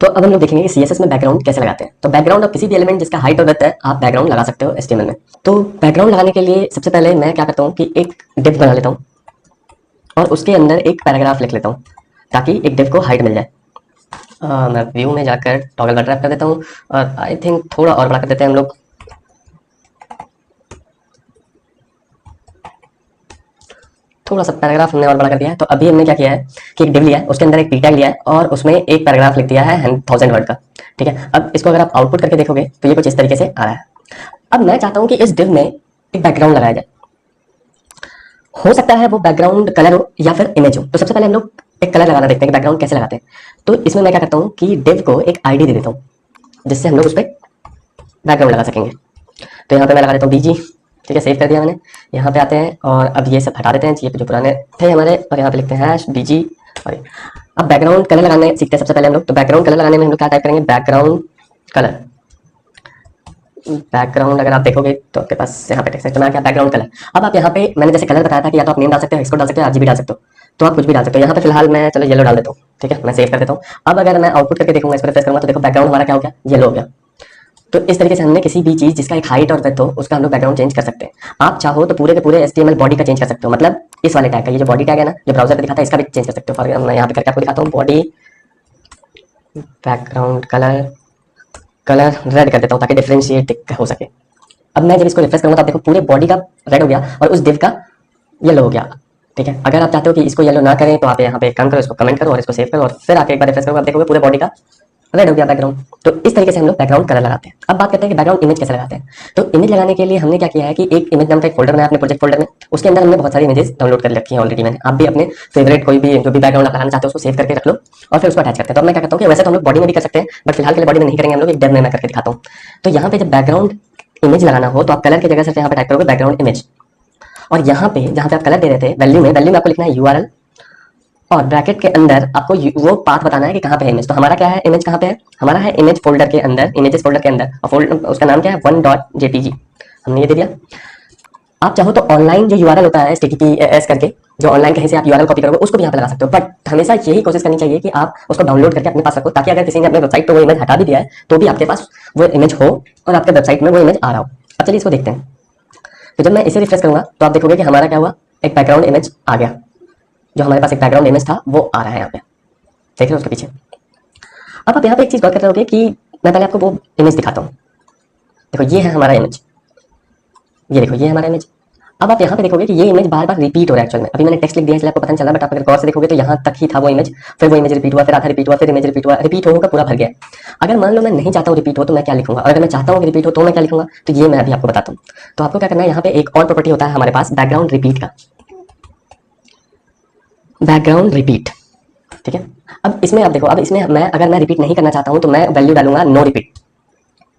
तो अब हम लोग देखेंगे कि सीएसएस में बैकग्राउंड कैसे लगाते हैं। तो बैकग्राउंड, अब किसी भी एलिमेंट जिसका हाइट और विड्थ है आप बैकग्राउंड लगा सकते हो एचटीएमएल में। तो बैकग्राउंड लगाने के लिए सबसे पहले मैं क्या करता हूँ कि एक डिव बना लेता हूँ और उसके अंदर एक पैराग्राफ लिख लेता हूँ ताकि एक डिव को हाइट मिल जाए। मैं व्यू में जाकर टॉगल बटन कर देता हूँ और आई थिंक थोड़ा और बड़ा कर देते हैं हम लोग। थोड़ा सा पैराग्राफ हमने और बड़ा कर दिया है। तो अभी हमने क्या किया है कि एक डिव लिया है, उसके अंदर एक पी टैग लिया है और उसमें एक पैराग्राफ लिख दिया है 1000 वर्ड का। ठीक है, अब इसको अगर आप आउटपुट करके देखोगे तो ये कुछ इस तरीके से आ रहा है। अब मैं चाहता हूँ कि इस डिव में एक बैकग्राउंड लगाया जाए। हो सकता है वो बैकग्राउंड कलर हो या फिर इमेज हो। तो सबसे पहले हम लोग एक कलर लगाना देखते हैं कि बैकग्राउंड कैसे लगाते हैं। तो इसमें मैं क्या करता हूँ कि डिव को एक आईडी दे देता हूँ जिससे हम लोग उस पर बैकग्राउंड लगा सकेंगे। तो यहाँ पे मैं लगा देता हूँ बीजी। ठीक है, सेव कर दिया मैंने। यहाँ पे आते हैं और अब ये सब हटा देते हैं, ये जो पुराने थे हमारे, और यहाँ पे लिखते हैं हैश बीजी। और अब बैकग्राउंड कलर लगाने सीखते हैं सबसे पहले हम लोग। तो बैकग्राउंड कलर लगाने में हम लोग क्या टाइप करेंगे, बैकग्राउंड कलर। बैकग्राउंड अगर आप देखोगे तो आपके पास यहाँ पे टेक्स्ट है, तो मैं क्या बैकग्राउंड कलर। अब आप यहाँ पे मैंने जैसे कलर बताया था कि या तो आप नेम डाल सकते हो, एक्सकोड डाल सकते हो, आरजीबी डाल सकते हो। तो आप कुछ भी डाल सकते हो। यहाँ पे फिलहाल मैं चलो येलो डाल देता हूँ। ठीक है, मैं सेव कर देता हूँ। अब अगर मैं आउटपुट करके देखूंगा, इस पर रिफ्रेश करूंगा तो देखो बैकग्राउंड हमारा क्या हो गया, येलो हो गया। तो इस तरीके से हमने किसी भी चीज जिसका एक हाइट और विड्थ हो उसका हम लोग बैकग्राउंड चेंज कर सकते हैं। आप चाहो तो पूरे के पूरे एचटीएमएल बॉडी का चेंज कर सकते हो, मतलब इस वाले टैग का, ये जो बॉडी टैग है ना जो ब्राउजर पे दिखाता है, इसका भी चेंज कर सकते हो। फॉर मैं यहाँ पे करके आपको दिखाता हूँ, body background colour, colour red कर देता हूँ ताकि डिफ्रेंशिएट हो सके। अब मैं जब इसको रिफ्रेश करूंगा तो आप देखो पूरे बॉडी का रेड हो गया और उस डिव का येलो हो गया। ठीक है, अगर आप चाहते हो कि इसको येलो ना करें तो आप यहाँ पे एक काम करो, इसको कमेंट करो और इसको सेव करो और फिर आके एक बार रिफ्रेश करो, आप देखोगे पूरे बॉडी का रेड हो गया बैकग्राउंड। तो इस तरीके से हम लोग बैकग्राउंड कलर लगाते हैं। अब बात करते हैं कि बैकग्राउंड इमेज कैसे लगाते हैं। तो इमेज लगाने के लिए हमने क्या किया है कि एक इमेज नाम का एक फोल्डर बनाया अपने प्रोजेक्ट फोल्डर में। उसके अंदर हमने बहुत सारी इमेजेस डाउनलोड कर रखी हैं ऑलरेडी मैंने। आप भी अपने फेवरेट कोई भी जो भी बैकग्राउंड आप लगाना चाहते हो उसको सेव करके रख लो और फिर उसको अटैच करते हैं। तो अब मैं क्या करता हूँ कि वैसे तो हम लोग बॉडी में भी कर सकते हैं बट फिलहाल के लिए बॉडी में नहीं करेंगे, हम लोग एक डेव में मैं करके दिखाता हूँ। तो यहाँ पे जब बैकग्राउंड इमेज लगाना हो तो आप कलर की जगह सिर्फ यहाँ पे टाइप करोगे बैकग्राउंड इमेज। और यहाँ पे जहाँ पे आप कलर दे रहे थे वैल्यू में आपको लिखना है यूआरएल और ब्रैकेट के अंदर आपको वो पाथ बताना है कि कहाँ पे है इमेज। तो हमारा क्या है, इमेज कहाँ पे है, हमारा है इमेज फोल्डर के अंदर, इमेजेस फोल्डर के अंदर। और फोल्डर उसका नाम क्या है, 1.jpg, हमने ये दे दिया। आप चाहो तो ऑनलाइन जो यूआरएल होता है https करके, जो ऑनलाइन कहीं से आप यूआरएल कॉपी करोगे उसको भी यहाँ पे लगा सकते हो। बट हमेशा यही कोशिश करनी चाहिए कि आप उसको डाउनलोड करके अपने पास रखो ताकि अगर किसी ने अपने वेबसाइट पर वो इमेज हटा भी दिया है तो भी आपके पास वो इमेज हो और आपके वेबसाइट में वो इमेज आ रहा हो। अब चलिए इसको देखते हैं। तो जब मैं इसे रिफ्रेश करूंगा तो आप देखोगे कि हमारा क्या हुआ, एक बैकग्राउंड इमेज आ गया। जो हमारे पास एक बैकग्राउंड इमेज था वो आ रहा है यहाँ पे, देख रहे हो उसके पीछे। अब आप यहाँ पे एक चीज गौर कर रहे होगे कि मैं पहले आपको वो इमेज दिखाता हूँ। देखो ये है हमारा इमेज, ये देखो ये है हमारा इमेज। अब आप यहाँ पे देखोगे कि ये इमेज बार बार रिपीट हो रहा है। एक्चुअल में अभी मैंने टेक्स्ट लिख दिया इसलिए आपको पता नहीं चला, बट आप अगर गौर से देखोगे तो यहाँ तक ही था वो इमेज, फिर वो इमेज रिपीट हुआ, फिर आधा रिपीट हुआ, फिर इमेज रिपीट हुआ, रिपीट होगा पूरा भर गया। अगर मान लो मैं नहीं चाहता हूँ रिपीट हो तो मैं क्या लिखूंगा, और अगर मैं चाहता हूँ कि रिपीट हो तो मैं क्या लिखूंगा, तो ये मैं अभी आपको बताता हूँ। तो आपको क्या करना है, यहाँ पे एक और प्रॉपर्टी होता है हमारे पास बैकग्राउंड रिपीट का, बैकग्राउंड रिपीट। ठीक है, अब इसमें आप देखो, अब इसमें मैं अगर मैं रिपीट नहीं करना चाहता हूँ तो मैं वैल्यू डालूंगा नो रिपीट।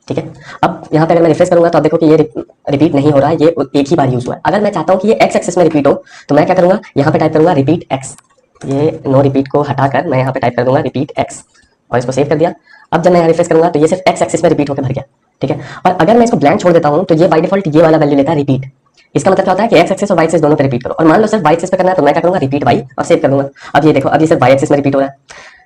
ठीक है, अब यहाँ पे अगर मैं रिफ्रेश करूंगा तो आप देखो कि ये रिपीट नहीं हो रहा है, ये एक ही बार यूज हुआ है। अगर मैं चाहता हूँ कि ये एक्स एक्सिस में रिपीट हो तो मैं क्या करूंगा, यहाँ पे टाइप करूंगा रिपीट एक्स। ये नो रिपीट को हटाकर मैं यहाँ पे टाइप कर दूंगा रिपीट एक्स और इसको सेव कर दिया। अब जब मैं यहाँ रिफ्रेश करूंगा तो ये सिर्फ एक्स एक्सिस में रिपीट होकर भर गया। ठीक है, और अगर मैं इसको ब्लैंक छोड़ देता हूँ तो ये बाय डिफॉल्ट ये वाला वैल्यू लेता है रिपीट। इसका मतलब क्या होता है कि एक्स एक्सिस और वाई एक्सिस दोनों पे रिपीट करो। और मान लो सिर्फ वाई एक्सिस पे करना है तो मैं क्या करूंगा, रिपीट वाई और सेव कर दूंगा। अब ये देखो, अब ये सिर्फ वाई एक्सिस में रिपीट हो रहा है।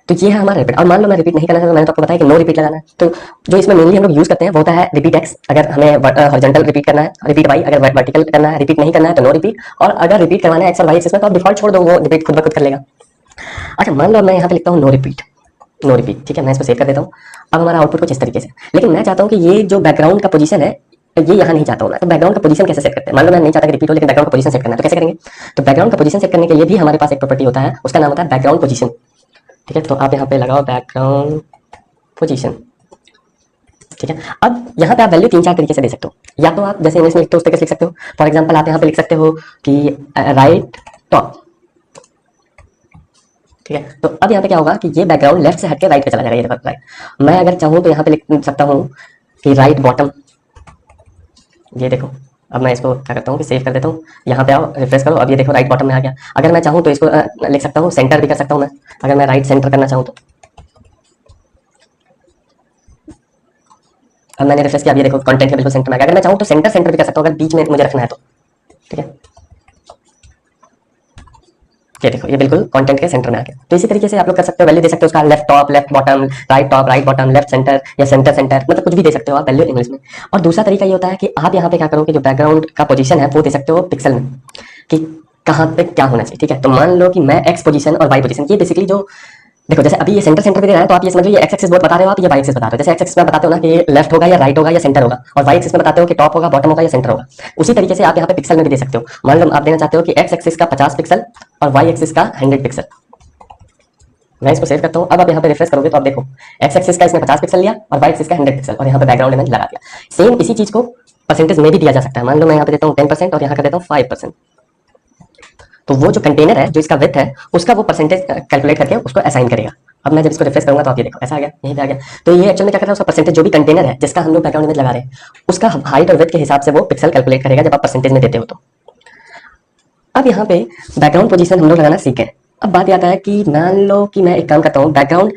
तो ये है हमारा रिपीट। और मान लो मैं रिपीट नहीं करना चाहता, मैंने तो आपको बताया कि नो रिपीट लगाना है। तो जो इसमें मेनली हम लोग यूज करते हैं वो होता है रिपीट एक्स अगर हमें हॉरिजॉन्टल रिपीट करना है, रिपीट वाई अगर वर्टिकल करना है, रिपीट नहीं करना है तो नो रिपीट। और अगर रिपीट करवाना है एक्स और वाई एक्सिस में तो आप डिफॉल्ट छोड़ दो, वो रिपीट खुद ब खुद कर लेगा। अच्छा, मान लो मैं यहाँ पे लिखता हूँ नो रिपीट, नो रिपीट। ठीक है, मैं इसको सेव कर देता हूँ। अब हमारा आउटपुट कुछ इस तरीके से। लेकिन मैं चाहता हूँ कि ये जो बैकग्राउंड का पोजीशन है ये यहाँ नहीं चाहता हूँ मैं। तो बैकग्राउंड का पोजीशन कैसे सेट करते हैं, मान लो मैं नहीं चाहता कि रिपीट हो लेकिन बैकग्राउंड का पोजीशन सेट करना है, तो कैसे करेंगे। तो बैकग्राउंड का पोजीशन सेट करने के लिए भी हमारे पास एक प्रॉपर्टी होता है, उसका नाम होता है बैकग्राउंड पोजीशन। ठीक है, तो आप यहाँ पे लगाओ बैकग्राउंड पोजीशन। ठीक है, अब यहाँ पे आप वैल्यू तीन चार तरीके से दे सकते हो। या तो आप जैसे इंग्लिश में लिखते हो उस तरीके से लिख सकते हो। फॉर एग्जाम्पल आप यहाँ पे लिख सकते हो कि राइट टॉप। ठीक है, तो अब यहाँ पे क्या होगा कि ये बैकग्राउंड लेफ्ट से हट के राइट पे चला जाएगा, ये देखो राइट। मैं अगर चाहूँ तो यहाँ पे लिख सकता हूँ कि राइट बॉटम। ये देखो, अब मैं इसको क्या करता हूँ कि सेव कर देता हूँ। यहाँ पे आओ, रिफ्रेश करो, अब ये देखो राइट बॉटम में आ गया। अगर मैं चाहूँ तो इसको लिख सकता हूँ सेंटर भी कर सकता हूँ मैं, अगर मैं राइट सेंटर करना चाहूँ तो। अब मैंने रिफ्रेश किया, अब ये देखो कंटेंट के बिल्कुल सेंटर में आ गया। अगर मैं चाहूँ तो सेंटर सेंटर भी कर सकता हूँ अगर बीच में मुझे रखना है तो। ठीक है, ये देखो, ये बिल्कुल कंटेंट के सेंटर में आ गया। तो इसी तरीके से आप लोग कर सकते हो, वैल्यू दे सकते हो उसका left top, left bottom, right top, right bottom, left centre या सेंटर सेंटर, मतलब कुछ भी दे सकते हो आप वैल्यू इंग्लिश में। और दूसरा तरीका ये होता है कि आप यहाँ पे क्या करो कि जो बैकग्राउंड का पोजीशन है वो दे सकते हो पिक्सल में, कि कहाँ पे क्या होना चाहिए। ठीक है, तो मान लो कि मैं एक्स पोजीशन और वाई पोजीशन, ये बेसिकली जो देखो जैसे अभी ये सेंटर सेंटर पे दे रहा है, तो आप ये समझो ये एक्स एक्सिस बोर्ड बता रहे हो आप, ये वाई एक्सिस बता रहे हो। जैसे एक्स एक्सिस में बताते हो ना कि लेफ्ट होगा या राइट होगा या सेंटर होगा, और वाई एक्सिस में बताते हो कि टॉप होगा, बॉटम होगा या सेंटर होगा। उसी तरीके से आप यहाँ पे पिक्सल में भी दे सकते हो। मान लो आप देना चाहते हो कि एक्स एक्सिस का 50 पिक्सल और वाई एक्सिस का 100 पिक्सल। मैं इसको सेव करता हूँ। अब आप यहाँ पे रिफ्रेश करोगे तो आप देखो एक्स एक्सिस का इसने 50 पिक्सल लिया और वाई एक्सिस का 100 पिक्सल, और यहाँ पे बैकग्राउंड इमेज लगा दिया। सेम इसी चीज को परसेंटेज में भी दिया जा सकता है। मान लो मैं यहाँ पे देता हूँ 10% और यहाँ का देता हूँ 5%। तो वो जो कंटेनर है, जो इसका विड्थ है, उसका वो परसेंटेज कैलकुलेट करके उसको असाइन करेगा। अब मैं जब इसको रिफ्रेश करूंगा तो आप ये देखो ऐसा आ गया, यहीं पे आ गया। तो ये एक्चुअल में क्या कर रहा है, उसका परसेंटेज जो भी कंटेनर है जिसका हम लोग बैकग्राउंड इमेज लगा रहे हैं, उसका हाइट और विड्थ के हिसाब से वो पिक्सल कैलकुलेट करेगा जब आप परसेंटेज में देते हो तो। अब यहाँ पे बैकग्राउंड पोजीशन हम लोग लगाना सीखे। अब बात आता है कि मान लो कि मैं एक काम करता हूँ, बैकग्राउंड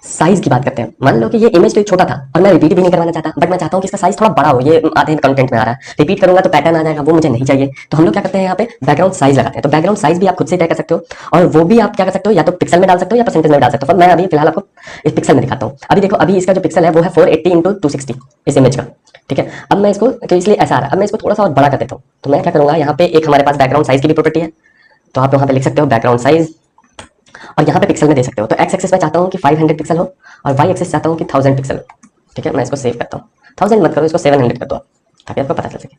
साइज की बात करते हैं। मान लो कि ये इमेज तो छोटा था और मैं रिपीट भी नहीं करवाना चाहता, बट मैं चाहता हूँ कि इसका साइज थोड़ा बड़ा हो। ये आधे कंटेंट में आ रहा है, रिपीट करूंगा तो पैटर्न आ जाएगा, वो मुझे नहीं चाहिए। तो हम लोग क्या करते हैं, यहाँ पे बैकग्राउंड साइज लगाते हैं। तो बैकग्राउंड साइज भी आप खुद से तय कर सकते हो, और वो भी आप क्या कर सकते हो, या तो पिक्सल में डाल सकते हो या परसेंटेज में डाल सकते हो। पर मैं अभी फिलहाल आपको इस पिक्सल में दिखाता हूँ। अभी देखो, अभी इसका जो पिक्सल है वो है 480 इंटू 260 इस इमेज का। ठीक है, अब मैं इसको तो इसलिए ऐसा आ रहा है, अब मैं इसको थोड़ा सा और बड़ा कर देता हूँ। तो मैं क्या करूंगा, यहाँ पे एक हमारे पास बैकग्राउंड साइज की भी प्रॉपर्टी है, तो आप यहाँ पे लिख सकते हो बैकग्राउंड साइज, और यहाँ पे पिक्सल में दे सकते हो। तो एक्स एक्सिस में चाहता हूँ कि 500 पिक्सल हो और वाई एक्सिस चाहता हूँ कि 1000 पिक्सल हो। ठीक है, मैं इसको सेव करता हूँ। 1000 मत करो, इसको 700 कर दो ताकि आपको पता चल सके।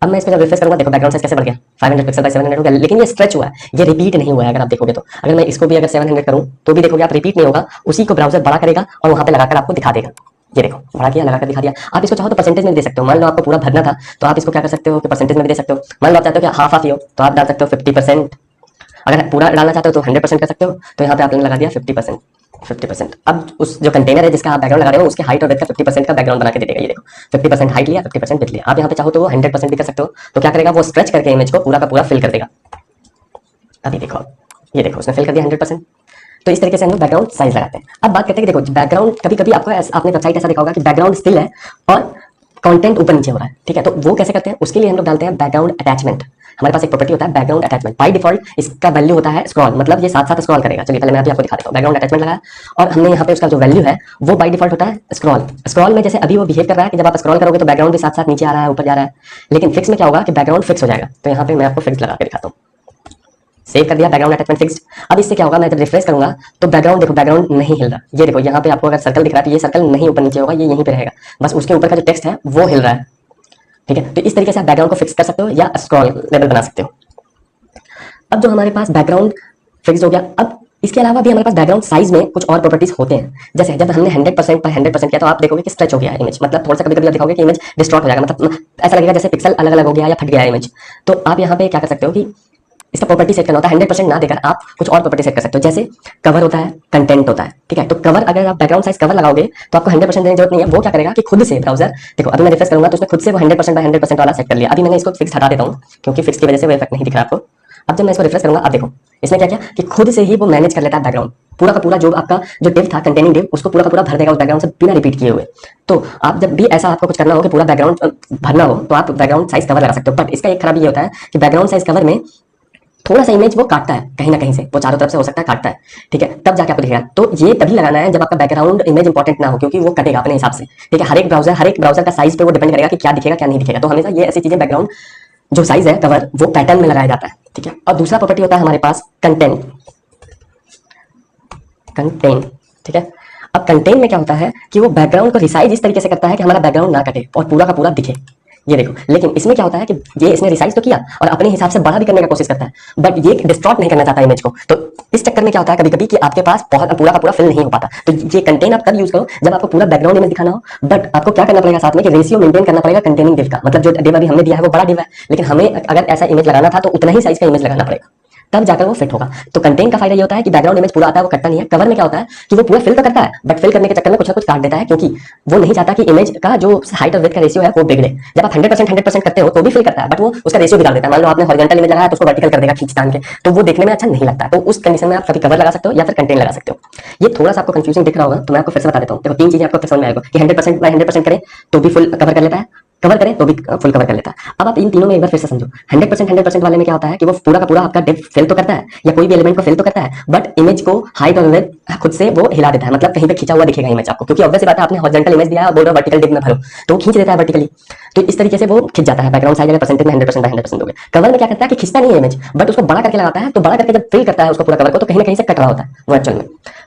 अब मैं इसको जब रिफ्रेश करूंगा, देखो बैकग्राउंड साइज कैसे बढ़ गया, 500 पिक्सल बाय 700 हो गया। लेकिन ये स्ट्रेच हुआ है, ये रिपीट नहीं हुआ है। अगर आप देखोगे तो, अगर मैं इसको भी अगर 700 करूँ तो भी देखोगे आप रिपीट नहीं होगा, उसी को ब्राउजर बड़ा करेगा और वहाँ पे लगाकर आपको दिखा देगा। ये देखो बड़ा किया, लगाकर दिखा दिया। आप इसको चाहो तो परसेंटेज में दे सकते हो। मान लो आपको पूरा भरना था तो आप इसको क्या कर सकते हो कि परसेंटेज में भी दे सकते हो। मान लो आप चाहते हो कि हाफ हाफ ही हो तो आप डाल सकते हो 50%। अगर पूरा डालना चाहते हो तो 100% कर सकते हो। तो यहाँ पे आपने लगा दिया 50%। 50%। अब उस जो कंटेनर है जिसका आप बैकग्राउंड लगा रहे हो, उसके हाइट और विड्थ का 50% का बैकग्राउंड बना के दे देगा। ये देखो 50% हाइट लिया, 50% विड्थ लिया। आप यहाँ पे चाहो तो वो 100% भी कर सकते हो। तो क्या करेगा, वो स्ट्रेच करके इमेज को पूरा का पूरा फिल कर देगा। अभी देखो, ये देखो उसने फिल कर दिया 100%। तो इस तरीके से हम लोग बैकग्राउंड साइज लगाते हैं। अब बात करते हैं कि देखो बैकग्राउंड कभी कभी आपको आपने वेबसाइट ऐसा देखा होगा कि बैकग्राउंड स्टिल है और कंटेंट ऊपर नीचे हो रहा है। ठीक है, तो वो कैसे करते हैं, उसके लिए हम लोग डालते हैं बैकग्राउंड अटैचमेंट। हमारे पास एक प्रॉपर्टी होता है बैकग्राउंड अटैचमेंट। बाय डिफॉल्ट इसका वैल्यू होता है स्क्रॉल, मतलब ये साथ साथ स्क्रॉल करेगा। चलिए पहले मैं अभी आपको दिखा देता हूँ। बैकग्राउंड अटैचमेंट लगाया और हमने यहाँ पे उसका जो वैल्यू है वो बाय डिफॉल्ट होता है स्क्रॉल। स्क्रॉल में जैसे अभी वो बिहेव कर रहा है कि जब आप स्क्रॉल करोगे तो बैकग्राउंड भी साथ साथ नीचे आ रहा है, ऊपर जा रहा है। लेकिन फिक्स में क्या होगा कि बैकग्राउंड फिक्स हो जाएगा। तो यहाँ पे मैं आपको फिक्स लगा के दिखाता हूँ। सेव कर दिया, बैकग्राउंड अटैचमेंट फिक्स्ड। अब इससे क्या होगा, मैं जब रिफ्रेश करूंगा तो बैकग्राउंड देखो, बैकग्राउंड नहीं हिल रहा। ये देखो यहाँ पे आपको अगर सर्कल दिख रहा है तो ये सर्कल नहीं ऊपर नीचे होगा, ये यहीं पे रहेगा, बस उसके ऊपर का जो टेक्स्ट है वो हिल रहा है। ठीक है, तो इस तरीके से आप बैकग्राउंड को फिक्स कर सकते हो या स्क्रॉल लेवल बना सकते हो। अब जो हमारे पास बैकग्राउंड फिक्स हो गया, अब इसके अलावा भी हमारे पास बैकग्राउंड साइज में कुछ और प्रॉपर्टीज होते हैं। जैसे जब हमने 100% पर 100% किया तो आप देखोगे कि स्ट्रेच हो गया है इमेज, मतलब थोड़ा सा कभी कभी आप दिखाओगे कि इमेज डिस्टॉर्ट हो जाएगा, मतलब ऐसा लगेगा जैसे पिक्सल अलग अलग हो गया या फट गया है इमेज। तो आप यहाँ पे क्या कर सकते हो कि इसका प्रॉपर्टी सेट करना होता है। 100% ना देकर आप कुछ और प्रॉपर्टी सेट कर सकते हो। जैसे कवर होता है, कंटेंट होता है। ठीक है, तो कवर अगर आप बैकग्राउंड साइज कवर लगाओगे तो आपको 100% देने की जरूरत नहीं है। वो क्या करेगा कि खुद से ब्राउजर, देखो अभी मैं रिफ्रेश करूंगा तो उसने खुद से वो 100% बाय 100% वाला सेट कर लिया। अभी मैंने इसको फिक्स हटा देता हूँ क्योंकि फिक्स की वजह से वो इफेक्ट नहीं दिख रहा आपको। अब जब मैं इसको रिफ्रेश करूंगा, आप देखो इसने क्या किया कि खुद से ही वो मैनेज कर लेता है बैकग्राउंड पूरा का पूरा। जो आपका जो डिव था, कंटेनिंग डिव, उसको पूरा का पूरा भर देगा उस बैकग्राउंड से बिना रिपीट किए हुए। तो आप जब भी ऐसा आपको कुछ करना हो कि पूरा बैकग्राउंड भरना हो तो आप बैकग्राउंड साइज कवर लगा सकते हो। बट इसका एक खराबी ये होता है कि बैकग्राउंड साइज कवर में थोड़ा सा इमेज वो काटता है कहीं ना कहीं से, वो चारों तरफ से हो सकता है काटता है। ठीक है, तब जाके आपको दिखेगा। तो ये तभी लगाना है जब आपका बैकग्राउंड इमेज इंपॉर्टेंट ना हो, क्योंकि वो कटेगा अपने हिसाब से। ठीक है, हर एक ब्राउजर का साइज पे वो डिपेंड करेगा कि क्या दिखेगा क्या नहीं दिखेगा। तो हमेशा ये ऐसी चीजें बैकग्राउंड जो साइज है कवर वो पैटर्न में लगाया जाता है। ठीक है, और दूसरा प्रॉपर्टी होता है हमारे पास कंटेंट। ठीक है, अब कंटेंट में क्या होता है कि वो बैकग्राउंड को रिसाइज इस तरीके से करता है कि हमारा बैकग्राउंड ना कटे और पूरा का पूरा दिखे। ये देखो, लेकिन इसमें क्या होता है कि ये इसने रिसाइज तो किया और अपने हिसाब से बड़ा भी करने का कोशिश करता है, बट ये डिस्टॉर्ट नहीं करना चाहता इमेज को। तो इस चक्कर में क्या होता है कभी कभी कि आपके पास बहुत पूरा का पूरा फिल नहीं हो पाता। तो ये कंटेंट आप तब यूज करो जब आपको पूरा बैकग्राउंड इमेज दिखाना हो, बट आपको क्या करना पड़ेगा साथ में कि रेशियो मेंटेन करना पड़ेगा कंटेनिंग डिव का। मतलब जो डिव अभी हमने दिया है वो बड़ा डिव है, लेकिन हमें अगर ऐसा इमेज लगाना था तो उतना ही साइज का इमेज लगाना पड़ेगा, तब जाकर वो फिट होगा। तो कंटेंट का फायदा ये होता है कि बैकग्राउंड इमेज पूरा आता है, वो कटता नहीं है। कवर में क्या होता है कि वो पूरा फिल तो करता है, बट फिल करने के चक्कर में कुछ ना कुछ काट देता है, क्योंकि वो नहीं चाहता कि इमेज का जो हाइट और विड्थ का रेशियो है वो बिगड़े। जब आप 100% करते हो तो भी फिल करता है, बट वो उसका रेशियो बिगाड़ देता है। मान लो आपने हॉरिजॉन्टल इमेज लगाया तो उसको वर्टिकल कर देगा खींच तान के, तो वो देखने में अच्छा नहीं लगता। तो उस कंडीशन में आप कभी कवर लगा सकते हो या फिर कंटेंट लगा सकते हो। ये थोड़ा सा आपको कंफ्यूजन दिख रहा होगा तो मैं आपको फिर से बता देता हूँ। देखो तीन चीजें आपको समझ में आएगा कि 100% बाय 100% करें तो भी फुल कवर कर लेता है, कवर करें तो भी फुल कवर कर लेता है। अब आप इन तीनों में एक बार फिर से समझो, 100% वाले में क्या होता है कि वो पूरा का पूरा आपका डेप्थ फिल तो करता है या कोई भी एलिमेंट को फिल तो करता है, बट इमेज को हाइट और विड्थ खुद से वो हिला देता है, मतलब कहीं पे खींचा हुआ दिखेगा इमेज आपको, क्योंकि ऑब्वियस बात है आपने हॉरिजॉन्टल इमेज दिया है और बोल रहे हो वर्टिकल डिप में भरो, तो वो खींच देता है वर्टिकली। तो इस तरीके से वो खिंच जाता है। बैकग्राउंड साइज अगर परसेंटेज में 100% हो गया। कवर में क्या करता है कि खिंचता नहीं है इमेज, बट उसको बड़ा करके लगाता है, तो बड़ा करके जब फिल करता है उसको पूरा कवर को, तो कहीं ना कहीं से कट रहा होता है वो एक्चुअल में।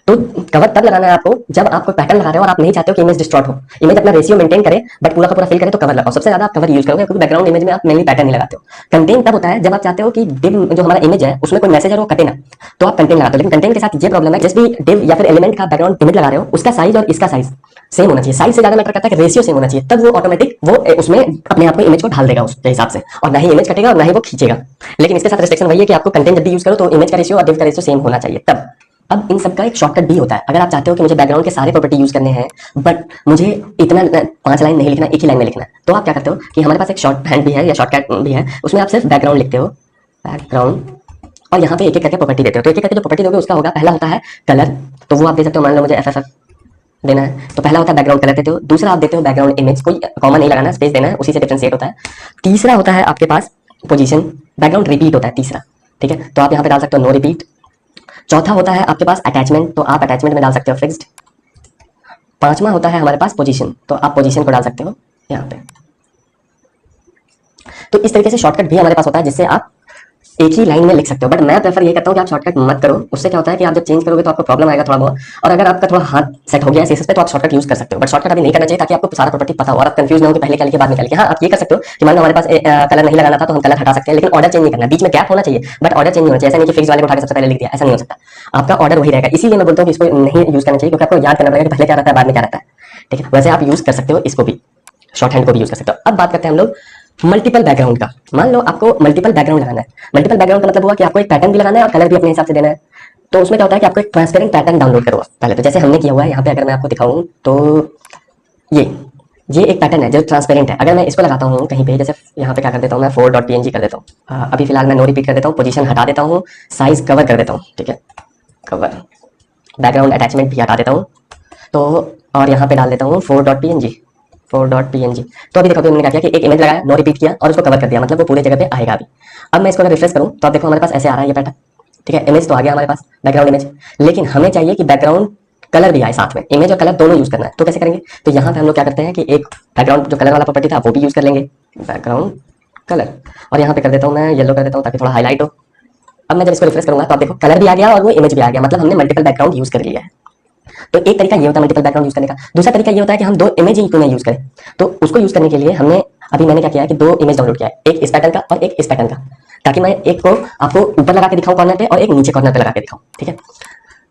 तो कवर तब लगाना है आपको जब आप कोई पैटर्न लगा रहे हो और आप नहीं चाहते हो कि इमेज डिस्टॉर्ट हो, इमेज अपना रेशियो मेंटेन करे बट पूरा का पूरा फिल करे, तो कवर लगाओ। सबसे ज्यादा आप कवर यूज करोगे, क्योंकि बैकग्राउंड इमेज में आप मेनली पैटर्न नहीं लगाते हो। कंटेंट तब होता है जब आप चाहते हो कि डिव जो हमारा इमेज है उसमें कोई मैसेज है वो कटे ना, तो आप कंटेंट लगाते हो। लेकिन कंटेंट के साथ ये प्रॉब्लम है, जिस भी डिव या फिर एलिमेंट का बैकग्राउंड इमेज लगा रहे हो उसका साइज और इसका साइज सेम होना चाहिए। साइज से ज्यादा मैटर करता है कि रेशियो सेम होना चाहिए, तब वो ऑटोमेटिक वो उसमें अपने आप को इमेज को ढाल देगा उसके हिसाब से, और ना ही इमेज कटेगा और ना ही वो खींचेगा। लेकिन इसके साथ रिस्ट्रिक्शन वही है कि आपको कंटेंट जब भी यूज करो तो इमेज का रेशियो और डिव का रेशियो सेम होना चाहिए तब। अब इन सब का एक शॉर्टकट भी होता है। अगर आप चाहते हो कि मुझे बैकग्राउंड के सारे प्रॉपर्टी यूज करने हैं बट मुझे इतना 5 लाइन नहीं लिखना, एक ही लाइन में लिखना है, तो आप क्या करते हो कि हमारे पास एक शॉर्ट हैंड भी है या शॉर्टकट भी है, उसमें आप सिर्फ बैकग्राउंड लिखते हो, बैकग्राउंड, और यहाँ पे एक एक करके प्रॉपर्टी देते हो। तो एक एक करके जो प्रॉपर्टी दोगे उसका होगा, पहला होता है कलर, तो वो आप दे सकते हो, मान लो मुझे FFF देना है, तो पहला होता है बैकग्राउंड कलर देते हो। दूसरा आप देते हो बैकग्राउंड इमेज, कोई कॉमा नहीं लगाना, स्पेस देना है, उसी से डिफरेंशिएट होता है। तीसरा होता है आपके पास पोजीशन, बैकग्राउंड रिपीट होता है तीसरा, ठीक है, तो आप यहाँ पे डाल सकते हो नो रिपीट। चौथा होता है आपके पास अटैचमेंट, तो आप अटैचमेंट में डाल सकते हो फिक्स्ड। पांचवा होता है हमारे पास पोजीशन, तो आप पोजीशन को डाल सकते हो यहाँ पे। तो इस तरीके से शॉर्टकट भी हमारे पास होता है जिससे आप एक ही लाइन में लिख सकते हो। बट मैं प्रेफर ये करता हूँ कि आप शॉर्टकट मत करो, उससे क्या होता है कि आप जब चेंज करोगे तो आपको प्रॉब्लम आएगा थोड़ा बहुत, और अगर आपका थोड़ा हाथ सेट हो गया है सीएसएस पे तो आप शॉर्टकट यूज कर सकते हो, बट शॉर्टकट अभी नहीं करना चाहिए ताकि आपको सारा प्रॉपर्टी पता हो और आप कंफ्यूज ना हो कि पहले क्या लिखे बाद में क्या लिखे। हाँ, आप ये कर सकते हो कि मान लो हमारे पास कलर नहीं लगाना था तो हम कलर हटा सकते हैं, लेकिन ऑर्डर चेंज नहीं करना, बीच में गैप होना चाहिए बट ऑर्डर चेंज नहीं होना चाहिए। ऐसा नहीं कि फिक्स वाले को उठा के सबसे पहले लिख दिया, ऐसा नहीं हो सकता, आपका ऑर्डर वही रहेगा। इसीलिए मैं बोलता हूँ कि इसको नहीं यूज करना चाहिए, क्योंकि आपको याद करना पड़ेगा कि पहले क्या रहता है बाद में क्या रहता है, ठीक है। वैसे आप यूज कर सकते हो इसको भी, शॉर्ट हैंड को भी यूज कर सकते हो। अब बात करते हैं हम लोग मल्टीपल बैकग्राउंड का। मान लो आपको मल्टीपल बैकग्राउंड लगाना है, मल्टीपल बैकग्राउंड का मतलब हुआ कि आपको एक पैटर्न भी लगाना है और कलर भी अपने हिसाब से देना है। तो उसमें क्या होता है कि आपको एक ट्रांसपेरेंट पैटर्न डाउनलोड करो पहले, तो जैसे हमने किया हुआ है यहाँ पे, अगर मैं आपको दिखाऊं तो ये एक पैटर्न है जो ट्रांसपेरेंट है। अगर मैं इसको लगाता हूँ कहीं पे, जैसे यहाँ पे क्या कर देता हूँ मैं 4.png कर देता हूँ, अभी फिलहाल मैं नो रिपीट कर देता हूँ, पोजीशन हटा देता हूँ, साइज कवर कर देता हूँ, ठीक है, कवर, बैकग्राउंड अटैचमेंट भी हटा देता हूँ, तो और यहाँ पे डाल देता हूँ 4.png। तो अभी देखो हमने क्या किया कि एक इमेज लगाया, नो रिपीट किया और उसको कवर कर दिया, मतलब वो पूरे जगह पे आएगा अभी। अब मैं इसको अगर रिफ्रेश करूँ तो आप देखो हमारे पास ऐसे आ रहा है ये पैटर्न, ठीक है, इमेज तो आ गया हमारे पास, बैकग्राउंड इमेज, लेकिन हमें चाहिए कि बैकग्राउंड कलर भी आए साथ में, इमेज और कलर दोनों यूज करना है। तो कैसे करेंगे, तो यहाँ पे हम लोग क्या करते हैं कि एक बैकग्राउंड जो कलर वाला प्रॉपर्टी था वो भी यूज कर लेंगे, बैकग्राउंड कलर, और यहाँ पे कर देता हूँ मैं येलो कर देता हूँ ताकि थोड़ा हाईलाइट हो। अब मैं जब इसको रिफ्रेश करूंगा तो आप देखो कलर भी आ गया और वो इमेज भी आ गया, मतलब हमने मल्टीपल बैकग्राउंड यूज कर लिया है। तो एक तरीका ये होता है मल्टीपल बैकग्राउंड यूज करने का। दूसरा तरीका ये होता है कि हम 2 इमेज ही क्यों नहीं यूज करें। तो उसको यूज करने के लिए हमने अभी मैंने क्या किया है कि 2 इमेज डाउनलोड किया है, एक इस पैटर्न का और एक इस पैटर्न का, ताकि मैं एक को आपको ऊपर लगा के दिखाऊं कॉर्नर पे और एक नीचे कॉर्नर पे लगा के दिखाऊं, ठीक है।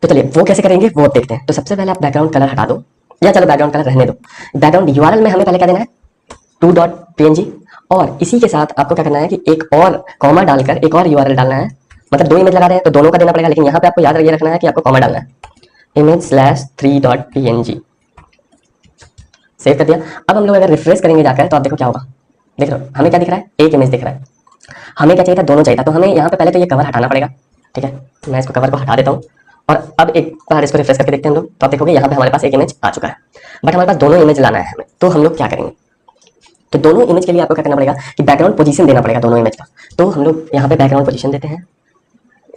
तो चलिए वो कैसे करेंगे वो देखते हैं। तो सबसे पहले आप बैकग्राउंड कलर हटा दो, या चलो बैकग्राउंड कलर रहने दो। बैकग्राउंड यूआरएल में हमें पहले क्या देना है 2.png, और इसी के साथ आपको क्या करना है कि एक और कॉमा डालकर एक और यूआरएल डालना है, मतलब 2 इमेज लगा रहे हैं तो दोनों का देना पड़ेगा, लेकिन यहाँ पे आपको याद ये रखना है कि आपको कॉमा डालना है, image/3.png, सेव कर दिया। अब हम लोग अगर रिफ्रेश करेंगे जाकर तो आप देखो क्या होगा, देख रहे हो हमें क्या दिख रहा है, एक इमेज दिख रहा है। हमें क्या चाहिए था, दोनों चाहिए था, तो हमें यहाँ पे पहले तो ये कवर हटाना पड़ेगा, ठीक है, तो मैं इसको कवर को हटा देता हूँ और अब एक बार इसको रिफ्रेश करके देखते हैं हम लोग, तो आप देखोगे यहाँ पे हमारे पास एक इमेज आ चुका है, बट हमारे पास दोनों इमेज लाना है हमें। तो हम लोग क्या करेंगे, तो दोनों इमेज के लिए आपको क्या करना पड़ेगा कि बैकग्राउंड पोजीशन देना पड़ेगा दोनों इमेज का। तो हम लोग यहाँ पे बैकग्राउंड पोजीशन देते हैं,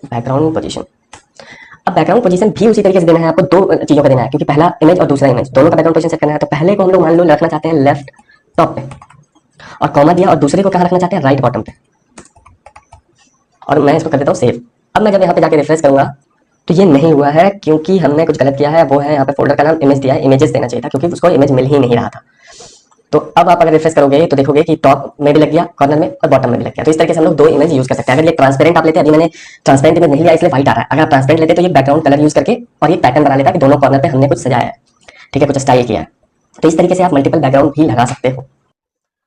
बैकग्राउंड पोजीशन। अब बैकग्राउंड पोजीशन भी उसी तरीके से देना है, आपको 2 चीजों का देना है, क्योंकि पहला इमेज और दूसरा इमेज दोनों का बैकग्राउंड पोजीशन सेट करना है। तो पहले को हम लोग मान लो रखना चाहते हैं लेफ्ट टॉप पे और कॉमा दिया, और दूसरे को कहाँ रखना चाहते हैं राइट बॉटम पे, और मैं इसको कर देता हूँ सेव। अब मैं जब यहाँ पे जाके रिफ्रेश करूंगा तो ये नहीं हुआ है, क्योंकि हमने कुछ गलत किया है, वो है यहाँ पे फोल्डर का नाम इमेज दिया है, इमेजेस देना चाहिए था, क्योंकि उसको इमेज मिल ही नहीं रहा था। तो अब आप अगर रिफ्रेश करोगे तो देखोगे कि टॉप में भी लग गया, कॉर्नर में और बॉटम में भी लग गया। तो इस तरीके से हम लोग 2 इमेज यूज कर सकते हैं। अगर ये ट्रांसपेरेंट आप लेते हैं, अभी मैंने ट्रांसपेरेंट इमेज नहीं लिया इसलिए व्हाइट आ रहा है, अगर आप ट्रांसपेरेंट लेते तो ये बैकग्राउंड कलर यूज करके और ये पैटर्न बना लेता कि दोनों कॉर्नर पे हमने कुछ सजाया है, ठीक है, कुछ स्टाइल किया है। तो इस तरीके से आप मल्टीपल बैकग्राउंड भी लगा सकते हो।